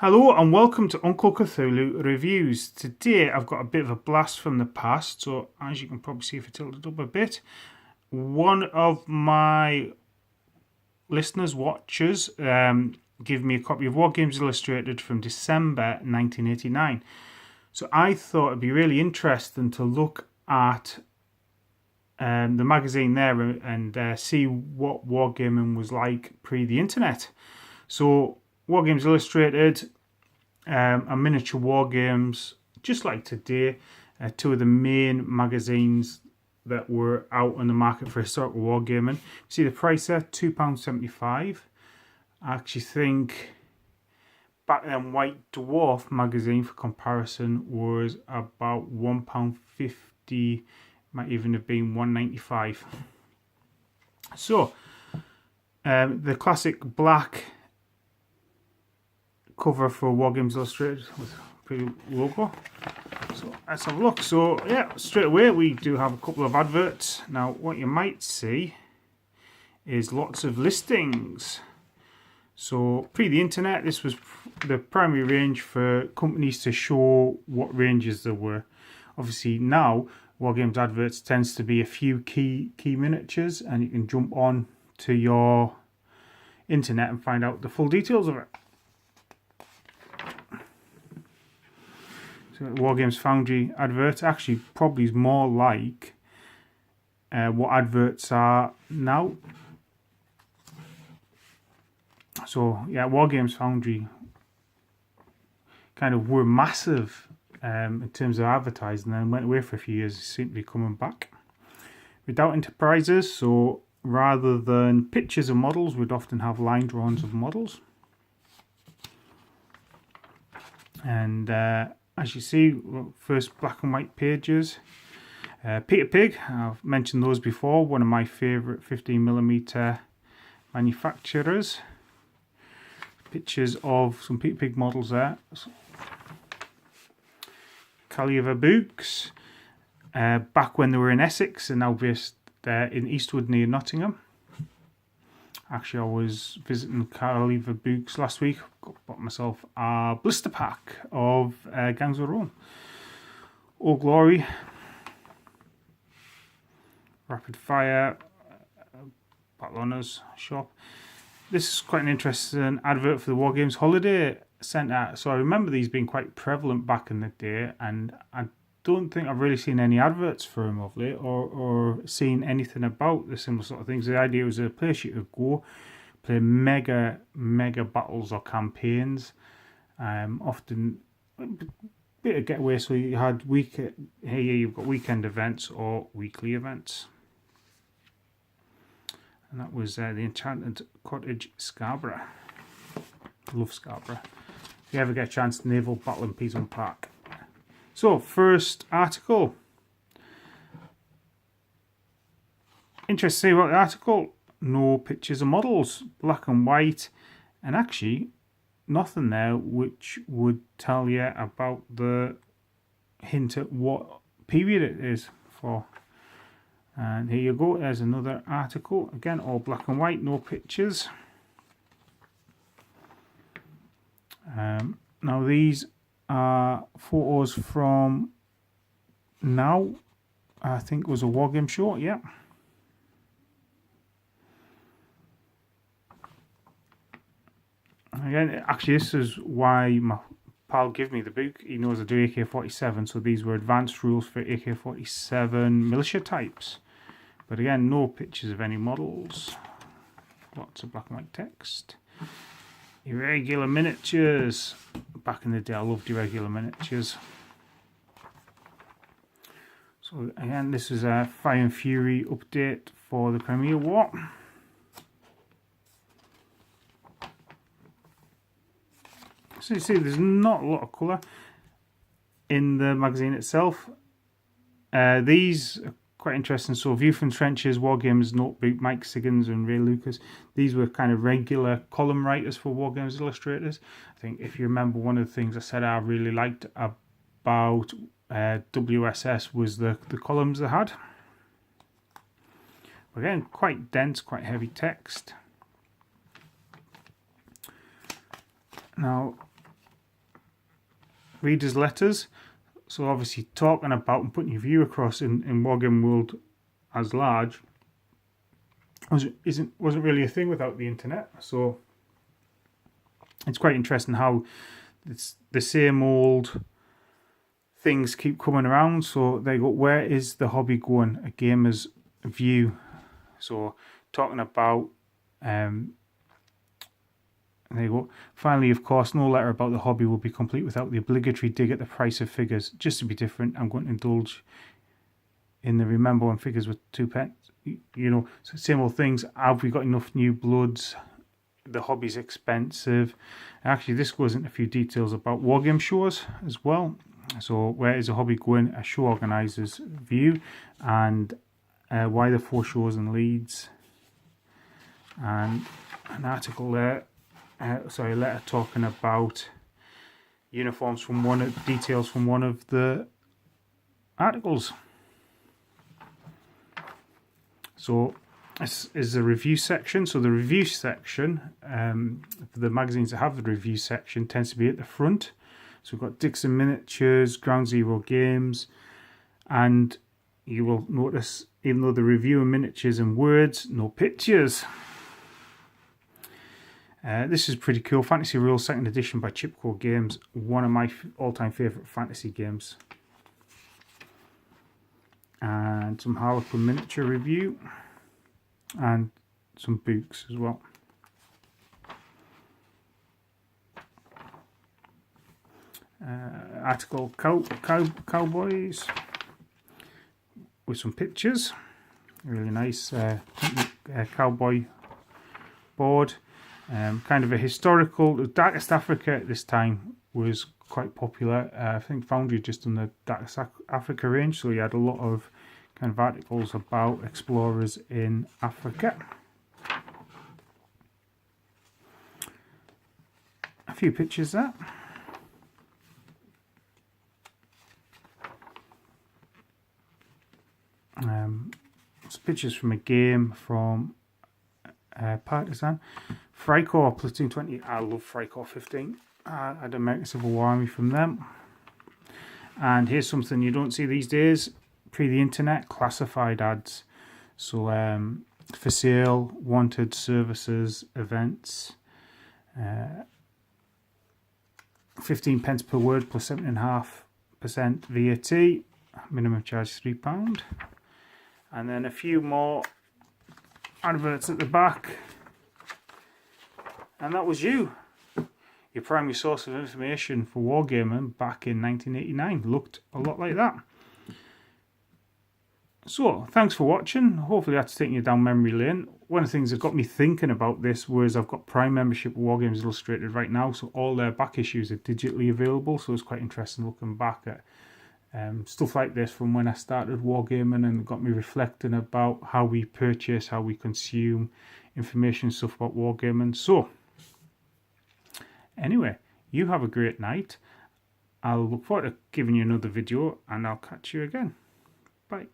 Hello and welcome to Uncle Cthulhu Reviews. Today I've got a bit of a blast from the past, so as you can probably see if I tilt it up a bit, one of my listeners, watchers, gave me a copy of Wargames Illustrated from December 1989. So I thought it'd be really interesting to look at the magazine there and see what wargaming was like pre the internet. So Wargames Illustrated and miniature war games, just like today, two of the main magazines that were out on the market for historical wargaming. See the price there, £2.75. I actually think back then White Dwarf magazine, for comparison, was about £1.50, might even have been £1.95. So the classic black cover for Wargames Illustrated with a pretty logo. So let's have a look. So yeah, straight away we do have a couple of adverts. Now what you might see is lots of listings. So pre the internet, this was the primary range for companies to show what ranges there were. Obviously now Wargames adverts tends to be a few key miniatures, and you can jump on to your internet and find out the full details of it. So Wargames Foundry advert actually probably is more like what adverts are now. So yeah, Wargames Foundry kind of were massive in terms of advertising, and went away for a few years, simply coming back. Redoubt Enterprises, so rather than pictures of models, we'd often have line drawings of models. And as you see, first black and white pages. Peter Pig, I've mentioned those before, one of my favourite 15mm manufacturers. Pictures of some Peter Pig models there. Caliver books, back when they were in Essex and now based in Eastwood near Nottingham. Actually, I was visiting Caliver Books last week. Bought myself a blister pack of Gangs of Rome. All Glory. Rapid Fire. Battle Honours Shop. This is quite an interesting advert for the Wargames Holiday Centre. So I remember these being quite prevalent back in the day, and I don't think I've really seen any adverts for them of late, or seen anything about the similar sort of things. The idea was a place you could go, play mega battles or campaigns, often a bit of getaway. So you had you've got weekend events or weekly events, and that was the Enchanted Cottage, Scarborough. Love Scarborough. If you ever get a chance, Naval Battle in Peasant Park. So, first article. Interesting about the article. No pictures of models, black and white, and actually nothing there which would tell you about the hint at what period it is for. And here you go, there's another article. Again, all black and white, no pictures. Now these are photos from now. I think it was a Wargame show, yeah. Again, actually this is why my pal gave me the book. He knows I do AK-47, so these were advanced rules for AK-47 militia types. But again, no pictures of any models. Lots of black and white text. Irregular miniatures. Back in the day I loved irregular miniatures. So again, this is a Fire and Fury update for the Crimea War. So you see there's not a lot of colour in the magazine itself. These are quite interesting. So View from Trenches, Wargames Notebook, Mike Siggins and Ray Lucas. These were kind of regular column writers for Wargames Illustrators. I think if you remember, one of the things I said I really liked about WSS was the columns they had. Again, quite dense, quite heavy text. Now, readers' letters. So obviously talking about and putting your view across in Wargame World as large wasn't really a thing without the internet. So it's quite interesting how it's the same old things keep coming around. So they go, where is the hobby going? A gamer's view. So talking about there you go. Finally, of course, no letter about the hobby will be complete without the obligatory dig at the price of figures. Just to be different, I'm going to indulge in the remember when figures were 2p. You know, so same old things. Have we got enough new bloods? The hobby's expensive. Actually, this goes into a few details about wargame shows as well. So, where is the hobby going? A show organiser's view, and why the 4 shows in Leeds, and an article there. A letter talking about uniforms from details from one of the articles. So this is the review section. So the review section, for the magazines that have the review section, tends to be at the front. So we've got Dixon Miniatures, Ground Zero Games, and you will notice, even though the review are miniatures and words, no pictures. This is pretty cool. Fantasy Rules 2nd edition by Chipco Games. One of my all-time favourite fantasy games. And some Harlequin miniature review. And some books as well. Article Cowboys. With some pictures. Really nice cowboy board. Kind of a historical. The Darkest Africa at this time was quite popular. I think Foundry just done the Darkest Africa range, so he had a lot of kind of articles about explorers in Africa. A few pictures there. Some pictures from a game from Partisan. Freikorps Platoon 20. I love Freikorps 15. I had American Civil War Army from them. And here's something you don't see these days. Pre the internet, classified ads. So for sale, wanted, services, events. 15 pence per word plus 7.5% VAT. Minimum charge £3. And then a few more adverts at the back. And that was you. Your primary source of information for wargaming back in 1989 looked a lot like that. So, thanks for watching. Hopefully that's taken you down memory lane. One of the things that got me thinking about this was I've got Prime membership with Wargames Illustrated right now, so all their back issues are digitally available, so it's quite interesting looking back at stuff like this from when I started wargaming, and got me reflecting about how we purchase, how we consume information, stuff about wargaming. So, anyway, you have a great night. I'll look forward to giving you another video, and I'll catch you again. Bye.